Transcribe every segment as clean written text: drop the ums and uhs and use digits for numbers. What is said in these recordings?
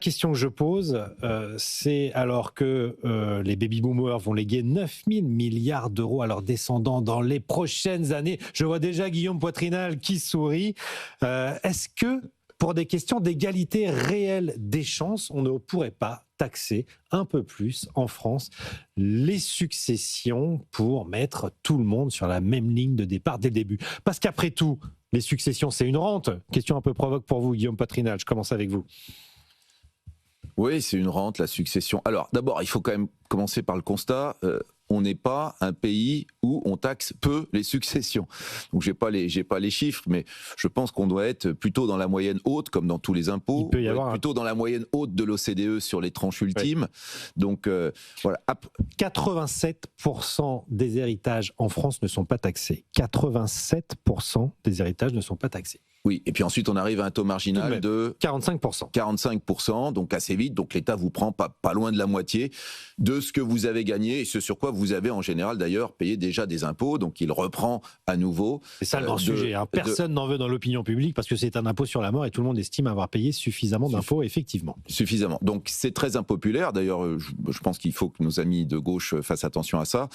Question que je pose, c'est alors que les baby-boomers vont léguer 9 000 milliards d'euros à leurs descendants dans les prochaines années. Je vois déjà Guillaume Poitrinal qui sourit. Est-ce que, pour des questions d'égalité réelle des chances, on ne pourrait pas taxer un peu plus en France les successions pour mettre tout le monde sur la même ligne de départ dès le début? Parce qu'après tout, les successions, c'est une rente. Question un peu provoque pour vous, Guillaume Poitrinal. Je commence avec vous. Oui, c'est une rente, la succession. Alors, d'abord, il faut quand même commencer par le constat. On n'est pas un pays où on taxe peu les successions. Donc, j'ai pas les chiffres, mais je pense qu'on doit être plutôt dans la moyenne haute, comme dans tous les impôts. Il peut y avoir plutôt dans la moyenne haute de l'OCDE sur les tranches ultimes. Oui. Donc, voilà. 87% des héritages en France ne sont pas taxés. 87% des héritages ne sont pas taxés. Oui, et puis ensuite on arrive à un taux marginal de 45%. 45%, donc assez vite, donc l'État vous prend pas loin de la moitié de ce que vous avez gagné et ce sur quoi vous avez en général d'ailleurs payé déjà des impôts, donc il reprend à nouveau. C'est ça le grand sujet, hein. Personne n'en veut dans l'opinion publique parce que c'est un impôt sur la mort et tout le monde estime avoir payé suffisamment d'impôts, effectivement. Suffisamment, donc c'est très impopulaire, d'ailleurs je pense qu'il faut que nos amis de gauche fassent attention à ça.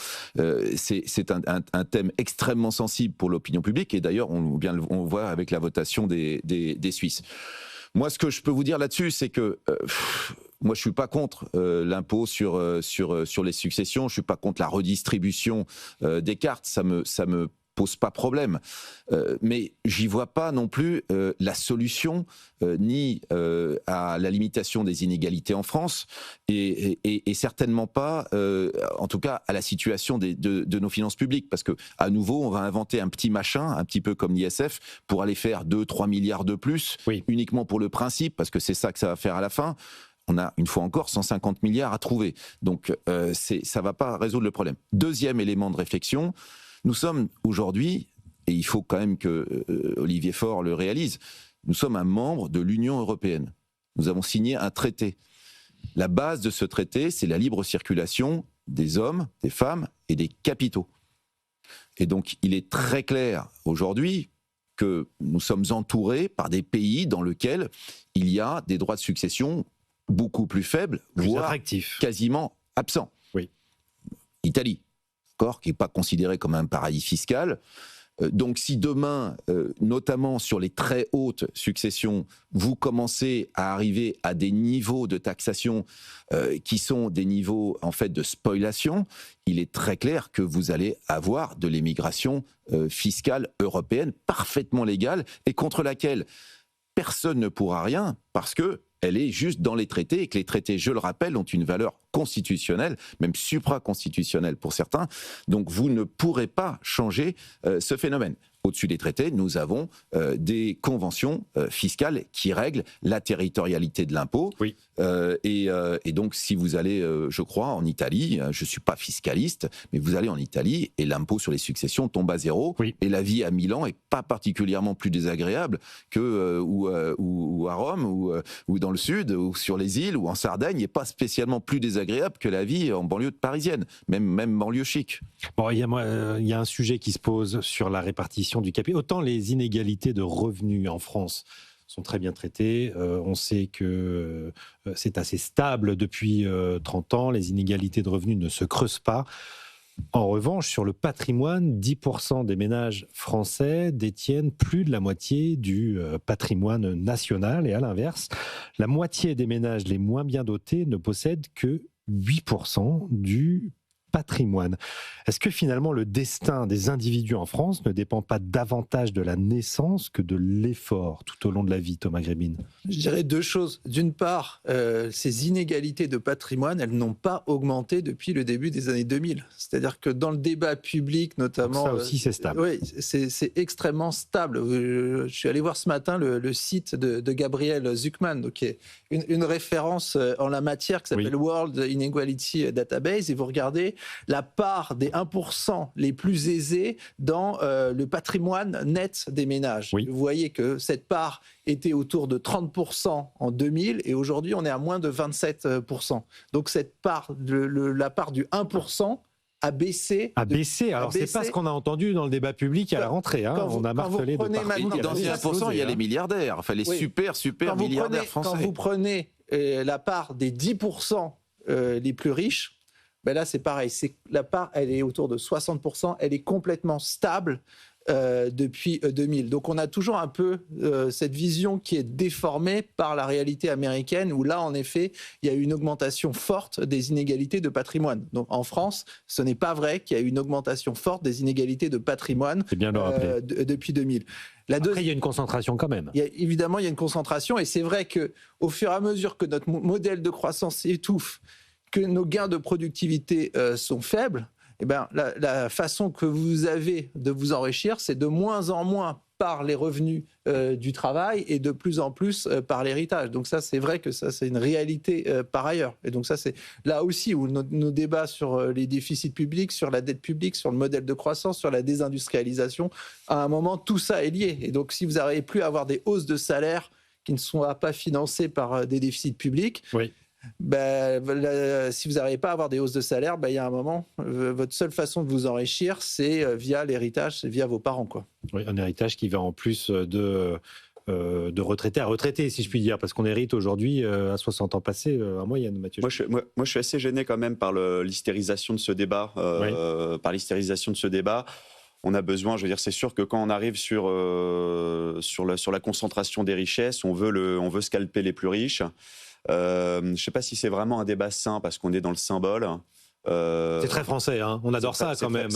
C'est un thème extrêmement sensible pour l'opinion publique et d'ailleurs on voit avec la votation des Suisses. Moi, ce que je peux vous dire là-dessus, c'est que moi, je suis pas contre l'impôt sur les successions. Je suis pas contre la redistribution des cartes. Ça me pose pas problème. Mais j'y vois pas non plus la solution ni à la limitation des inégalités en France et certainement pas, en tout cas, à la situation de nos finances publiques. Parce que à nouveau, on va inventer un petit machin, un petit peu comme l'ISF, pour aller faire 2-3 milliards de plus, uniquement pour le principe, parce que c'est ça que ça va faire à la fin. On a, une fois encore, 150 milliards à trouver. Donc, ça va pas résoudre le problème. Deuxième élément de réflexion, nous sommes aujourd'hui, et il faut quand même que Olivier Faure le réalise, nous sommes un membre de l'Union européenne. Nous avons signé un traité. La base de ce traité, c'est la libre circulation des hommes, des femmes et des capitaux. Et donc, il est très clair aujourd'hui que nous sommes entourés par des pays dans lesquels il y a des droits de succession beaucoup plus faibles, voire quasiment absents. Oui. Italie. Qui n'est pas considéré comme un paradis fiscal. Donc si demain, notamment sur les très hautes successions, vous commencez à arriver à des niveaux de taxation qui sont des niveaux en fait de spoliation, il est très clair que vous allez avoir de l'immigration fiscale européenne parfaitement légale et contre laquelle personne ne pourra rien parce que elle est juste dans les traités et que les traités, je le rappelle, ont une valeur constitutionnelle, même supraconstitutionnelle pour certains. Donc vous ne pourrez pas changer ce phénomène. Au-dessus des traités, nous avons des conventions fiscales qui règlent la territorialité de l'impôt. Oui. Et donc, si vous allez, je crois, en Italie, je ne suis pas fiscaliste, mais vous allez en Italie et l'impôt sur les successions tombe à zéro. Oui. Et la vie à Milan n'est pas particulièrement plus désagréable que ou à Rome ou dans le sud ou sur les îles ou en Sardaigne n'est pas spécialement plus désagréable que la vie en banlieue parisienne, même banlieue chic. Bon, il y a un sujet qui se pose sur la répartition du capital. Autant les inégalités de revenus en France sont très bien traitées. On sait que c'est assez stable depuis 30 ans. Les inégalités de revenus ne se creusent pas. En revanche, sur le patrimoine, 10% des ménages français détiennent plus de la moitié du patrimoine national. Et à l'inverse, la moitié des ménages les moins bien dotés ne possèdent que 8% du patrimoine. Est-ce que finalement le destin des individus en France ne dépend pas davantage de la naissance que de l'effort tout au long de la vie, Thomas Grébine? Je dirais deux choses. D'une part, ces inégalités de patrimoine, elles n'ont pas augmenté depuis le début des années 2000. C'est-à-dire que dans le débat public, notamment... Donc ça aussi, c'est stable. Oui, c'est extrêmement stable. Je suis allé voir ce matin le site de Gabriel Zucman, donc qui est une référence en la matière qui s'appelle World Inequality Database, et vous regardez la part des 1% les plus aisés dans le patrimoine net des ménages. Oui. Vous voyez que cette part était autour de 30% en 2000 et aujourd'hui on est à moins de 27%. Donc cette part, la part du 1% a baissé. Alors, c'est pas ce qu'on a entendu dans le débat public à la rentrée. Hein. On a martelé de partout. Dans ces 1%, il y a les milliardaires, enfin les super milliardaires français. Quand vous prenez la part des 10% les plus riches, ben là c'est pareil, la part elle est autour de 60%, elle est complètement stable depuis 2000. Donc on a toujours un peu cette vision qui est déformée par la réalité américaine, où là en effet il y a eu une augmentation forte des inégalités de patrimoine. Donc en France, ce n'est pas vrai qu'il y a eu une augmentation forte des inégalités de patrimoine depuis 2000. Après, il y a une concentration quand même. Évidemment, il y a une concentration, et c'est vrai qu'au fur et à mesure que notre modèle de croissance s'étouffe, que nos gains de productivité sont faibles, eh ben, la façon que vous avez de vous enrichir, c'est de moins en moins par les revenus du travail et de plus en plus par l'héritage. Donc ça, c'est vrai que ça, c'est une réalité par ailleurs. Et donc ça, c'est là aussi où nos débats sur les déficits publics, sur la dette publique, sur le modèle de croissance, sur la désindustrialisation, à un moment, tout ça est lié. Et donc si vous n'arrivez plus à avoir des hausses de salaire qui ne sont pas financées par des déficits publics, oui. Si vous n'arrivez pas à avoir des hausses de salaire, il y a un moment, votre seule façon de vous enrichir, c'est via l'héritage, c'est via vos parents, quoi. Oui, un héritage qui va en plus de retraité à retraité, si je puis dire, parce qu'on hérite aujourd'hui à 60 ans passés en moyenne, Mathieu. Moi, je suis assez gêné quand même par l'hystérisation de ce débat. Par l'hystérisation de ce débat. On a besoin, je veux dire, c'est sûr que quand on arrive sur la concentration des richesses, on veut scalper les plus riches. Je ne sais pas si c'est vraiment un débat sain parce qu'on est dans le symbole. C'est très français, hein. On adore ça quand même.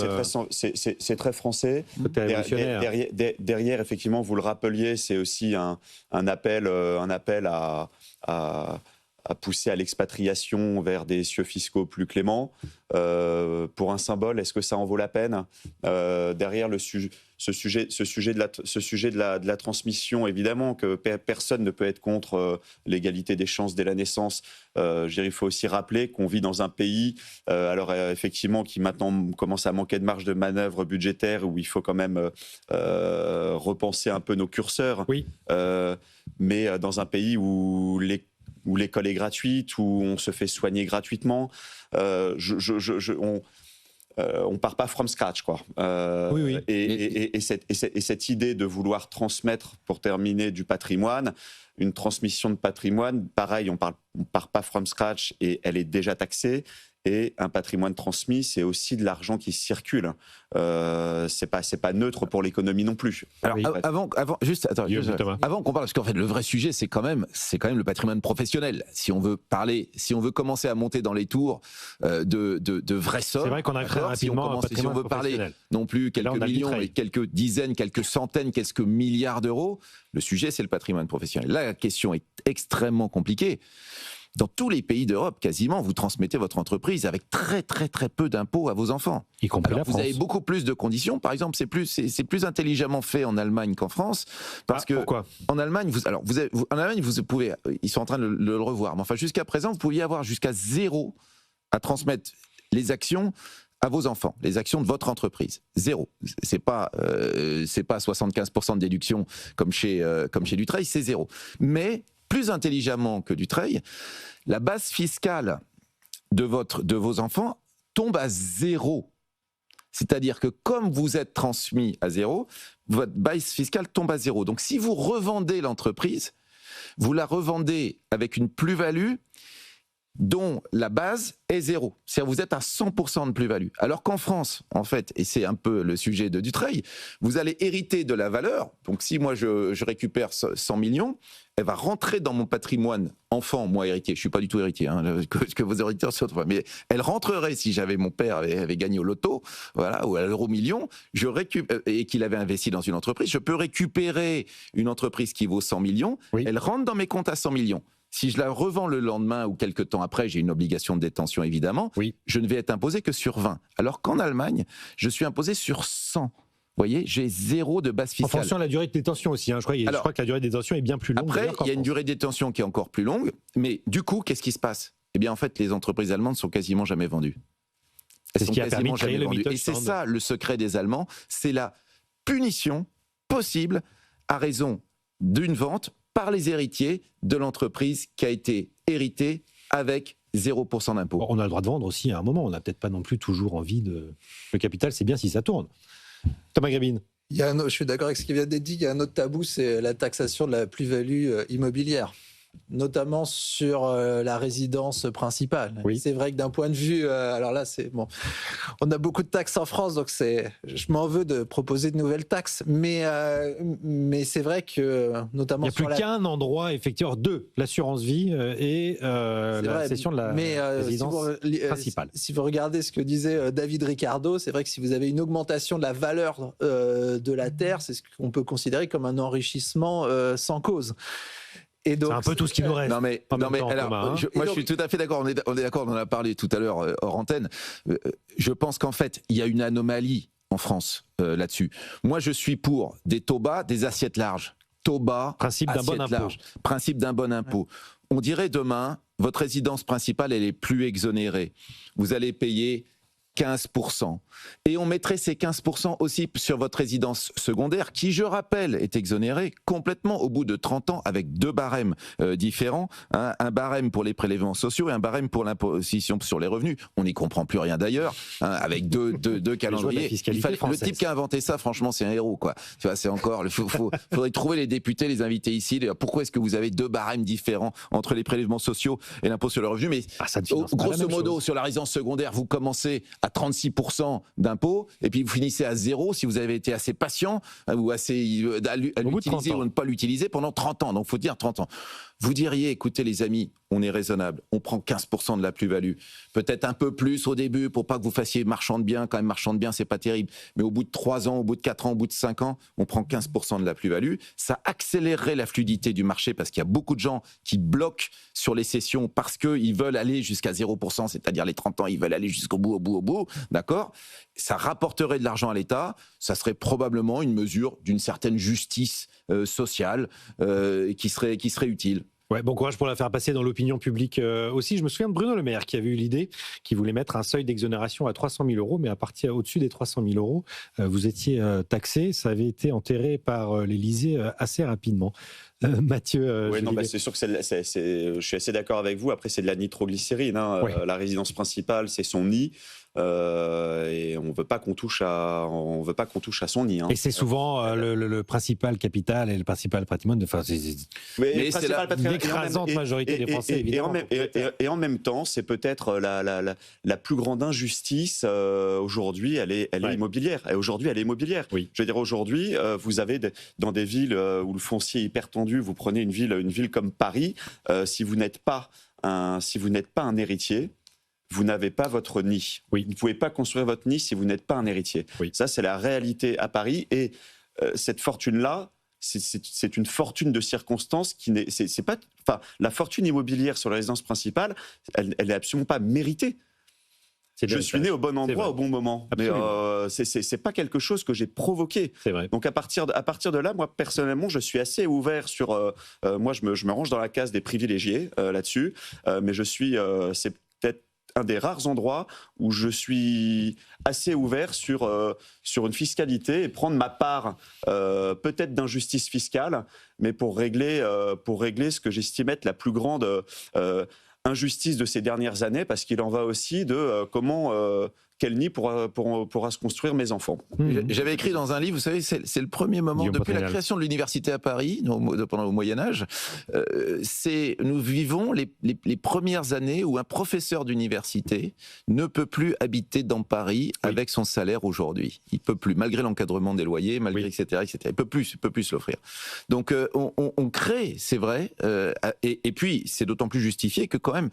C'est très français. Derrière, effectivement, vous le rappeliez, c'est aussi un appel à pousser à l'expatriation vers des cieux fiscaux plus cléments. Pour un symbole, est-ce que ça en vaut la peine ? Derrière ce sujet de la transmission, évidemment que personne ne peut être contre l'égalité des chances dès la naissance. Il faut aussi rappeler qu'on vit dans un pays, effectivement, qui maintenant commence à manquer de marge de manœuvre budgétaire, où il faut quand même repenser un peu nos curseurs. Oui. Mais dans un pays où l'école est gratuite, où on se fait soigner gratuitement, on part pas from scratch, quoi. Oui. Et cette idée de vouloir transmettre, pour terminer, du patrimoine, une transmission de patrimoine, pareil, on part pas from scratch et elle est déjà taxée. Et un patrimoine transmis, c'est aussi de l'argent qui circule. C'est pas neutre pour l'économie non plus. Alors, avant qu'on parle, parce qu'en fait, le vrai sujet, c'est quand même le patrimoine professionnel. Si on veut commencer à monter dans les tours de vraies sommes. C'est vrai qu'on a très rapidement si on veut parler non plus quelques millions, et quelques dizaines, quelques centaines, quelques milliards d'euros, le sujet, c'est le patrimoine professionnel. Là, la question est extrêmement compliquée. Dans tous les pays d'Europe, quasiment, vous transmettez votre entreprise avec très très très peu d'impôts à vos enfants. Y compris la France. Vous avez beaucoup plus de conditions. Par exemple, c'est plus intelligemment fait en Allemagne qu'en France, parce que pourquoi ? En Allemagne, vous pouvez, ils sont en train de le revoir. Mais enfin, jusqu'à présent, vous pouviez avoir jusqu'à 0 à transmettre les actions à vos enfants, les actions de votre entreprise. 0. C'est pas 75% de déduction comme chez Dutreil, c'est 0. Mais plus intelligemment que Dutreil, la base fiscale de vos enfants tombe à 0. C'est-à-dire que comme vous êtes transmis à 0, votre base fiscale tombe à 0. Donc si vous revendez l'entreprise, vous la revendez avec une plus-value dont la base est 0. C'est-à-dire vous êtes à 100% de plus-value. Alors qu'en France, en fait, et c'est un peu le sujet de Dutreil, vous allez hériter de la valeur. Donc si moi je récupère 100 millions, elle va rentrer dans mon patrimoine enfant, moi héritier. Je ne suis pas du tout héritier, que vos hériteurs sont autrefois. Mais elle rentrerait si mon père avait gagné au loto, voilà, ou à l'euro-million, et qu'il avait investi dans une entreprise. Je peux récupérer une entreprise qui vaut 100 millions. Oui. Elle rentre dans mes comptes à 100 millions. Si je la revends le lendemain ou quelques temps après, j'ai une obligation de détention évidemment, oui. Je ne vais être imposé que sur 20. Alors qu'en Allemagne, je suis imposé sur 100. Vous voyez, j'ai 0 de base fiscale. En fonction de la durée de détention aussi. Je crois que la durée de détention est bien plus longue. Après, il y a une durée de détention qui est encore plus longue. Mais du coup, qu'est-ce qui se passe ? Eh bien, en fait, les entreprises allemandes sont quasiment jamais vendues. C'est ce qui a permis de créer le Mittelstand. Et c'est ça le secret des Allemands, c'est la punition possible à raison d'une vente par les héritiers de l'entreprise qui a été héritée avec 0% d'impôt. On a le droit de vendre aussi à un moment. On n'a peut-être pas non plus toujours envie de... Le capital, c'est bien si ça tourne. Thomas Grébine. Je suis d'accord avec ce qui vient d'être dit. Il y a un autre tabou, c'est la taxation de la plus-value immobilière. notamment sur la résidence principale. Oui. C'est vrai que d'un point de vue, alors là, c'est bon, on a beaucoup de taxes en France, donc je m'en veux de proposer de nouvelles taxes, mais c'est vrai que notamment il n'y a plus qu'un endroit effectivement de l'assurance vie et la cession de la résidence principale. Si vous regardez ce que disait David Ricardo, c'est vrai que si vous avez une augmentation de la valeur de la terre, c'est ce qu'on peut considérer comme un enrichissement sans cause. C'est un peu tout ce qui nous reste. Non mais alors, je suis tout à fait d'accord. On est d'accord. On en a parlé tout à l'heure hors antenne. Je pense qu'en fait, il y a une anomalie en France là-dessus. Moi, je suis pour des taux bas, des assiettes larges. Taux bas, principe d'un bon impôt. Principe d'un bon impôt. Ouais. On dirait demain, votre résidence principale, elle est plus exonérée. Vous allez payer 15%. Et on mettrait ces 15% aussi sur votre résidence secondaire, qui, je rappelle, est exonérée complètement au bout de 30 ans avec 2 barèmes différents. Hein, un barème pour les prélèvements sociaux et un barème pour l'imposition sur les revenus. On n'y comprend plus rien d'ailleurs, hein, avec deux calendriers. Le type qui a inventé ça, franchement, c'est un héros, quoi. Tu vois, c'est encore. Faudrait trouver les députés, les inviter ici. Pourquoi est-ce que vous avez 2 barèmes différents entre les prélèvements sociaux et l'impôt sur le revenu? Mais grosso modo, sur la résidence secondaire, vous commencez à 36% d'impôt, et puis vous finissez à 0 si vous avez été assez patient ou assez à l'utiliser ou ne pas l'utiliser pendant 30 ans. Donc il faut dire 30 ans. Vous diriez, écoutez les amis, on est raisonnable, on prend 15% de la plus-value, peut-être un peu plus au début pour pas que vous fassiez marchand de biens, quand même marchand de biens c'est pas terrible, mais au bout de 3 ans, au bout de 4 ans, au bout de 5 ans, on prend 15% de la plus-value, ça accélérerait la fluidité du marché parce qu'il y a beaucoup de gens qui bloquent sur les cessions parce qu'ils veulent aller jusqu'à 0%, c'est-à-dire les 30 ans, ils veulent aller jusqu'au bout, d'accord? Ça rapporterait de l'argent à l'État, ça serait probablement une mesure d'une certaine justice sociale qui serait utile. Ouais, bon courage pour la faire passer dans l'opinion publique aussi. Je me souviens de Bruno Le Maire qui avait eu l'idée, qui voulait mettre un seuil d'exonération à 300 000 €, mais à partir au-dessus des 300 000 €, vous étiez taxé. Ça avait été enterré par l'Élysée assez rapidement. Mathieu. Oui, non, c'est sûr que je suis assez d'accord avec vous. Après, c'est de la nitroglycérine. Hein. Ouais. La résidence principale, c'est son nid. Et on veut pas qu'on touche à son nid. Hein. Et c'est souvent le principal capital et le principal patrimoine. Enfin, mais c'est l'écrasante majorité des Français, évidemment. Et en même temps, c'est peut-être la plus grande injustice aujourd'hui. Elle est immobilière. Et aujourd'hui, elle est immobilière. Oui. Je veux dire, aujourd'hui, vous avez dans des villes où le foncier est hyper tendu. Vous prenez une ville comme Paris. Si vous n'êtes pas un héritier, vous n'avez pas votre nid. Oui. Vous ne pouvez pas construire votre nid si vous n'êtes pas un héritier. Oui. Ça, c'est la réalité à Paris. Et cette fortune-là, c'est une fortune de circonstance qui n'est. C'est pas. Enfin, la fortune immobilière sur la résidence principale, elle n'est absolument pas méritée. Je suis né au bon endroit au bon moment. Absolument. Mais c'est pas quelque chose que j'ai provoqué. C'est vrai. Donc à partir de là, moi personnellement, je suis assez ouvert sur. Moi, je me range dans la case des privilégiés là-dessus, mais c'est peut-être un des rares endroits où je suis assez ouvert sur une fiscalité et prendre ma part peut-être d'injustice fiscale, mais pour régler ce que j'estime être la plus grande injustice de ces dernières années, parce qu'il en va aussi de quel nid pourra se construire mes enfants. J'avais écrit dans un livre, vous savez, c'est le premier moment, depuis la création de l'université à Paris, pendant le Moyen-Âge, nous vivons les premières années où un professeur d'université ne peut plus habiter dans Paris avec son salaire aujourd'hui. Il ne peut plus, malgré l'encadrement des loyers, malgré etc. Il ne peut plus se l'offrir. Donc on crée, c'est vrai, et puis c'est d'autant plus justifié que quand même,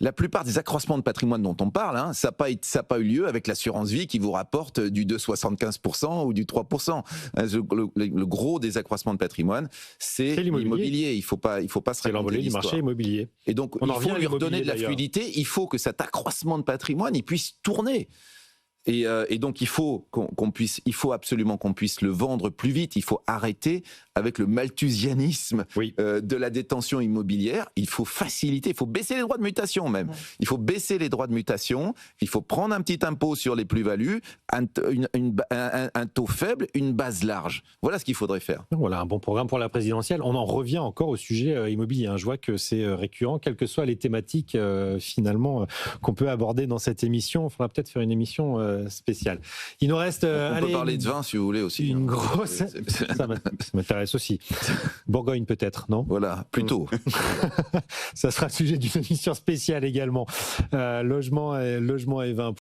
la plupart des accroissements de patrimoine dont on parle, ça n'a pas eu lieu avec l'assurance vie qui vous rapporte du 2,75% ou du 3%. Le gros des accroissements de patrimoine, c'est l'immobilier. Il faut pas se raconter c'est l'envolée du marché immobilier. Et donc, il faut lui redonner de la fluidité. Il faut que cet accroissement de patrimoine, il puisse tourner. Et donc il faut absolument qu'on puisse le vendre plus vite. Il faut arrêter avec le malthusianisme de la détention immobilière. Il faut faciliter, il faut baisser les droits de mutation même. Ouais. Il faut baisser les droits de mutation. Il faut prendre un petit impôt sur les plus-values, un taux faible, une base large. Voilà ce qu'il faudrait faire. Voilà un bon programme pour la présidentielle. On en revient encore au sujet immobilier. Je vois que c'est récurrent, quelles que soient les thématiques finalement qu'on peut aborder dans cette émission. Il faudra peut-être faire une émission spéciale. Il nous reste. On peut parler de vin si vous voulez aussi. Une grosse. Ça m'intéresse m'intéresse aussi. Bourgogne peut-être, non ? Voilà, plutôt. Ça sera le sujet d'une émission spéciale également. Logement et vin.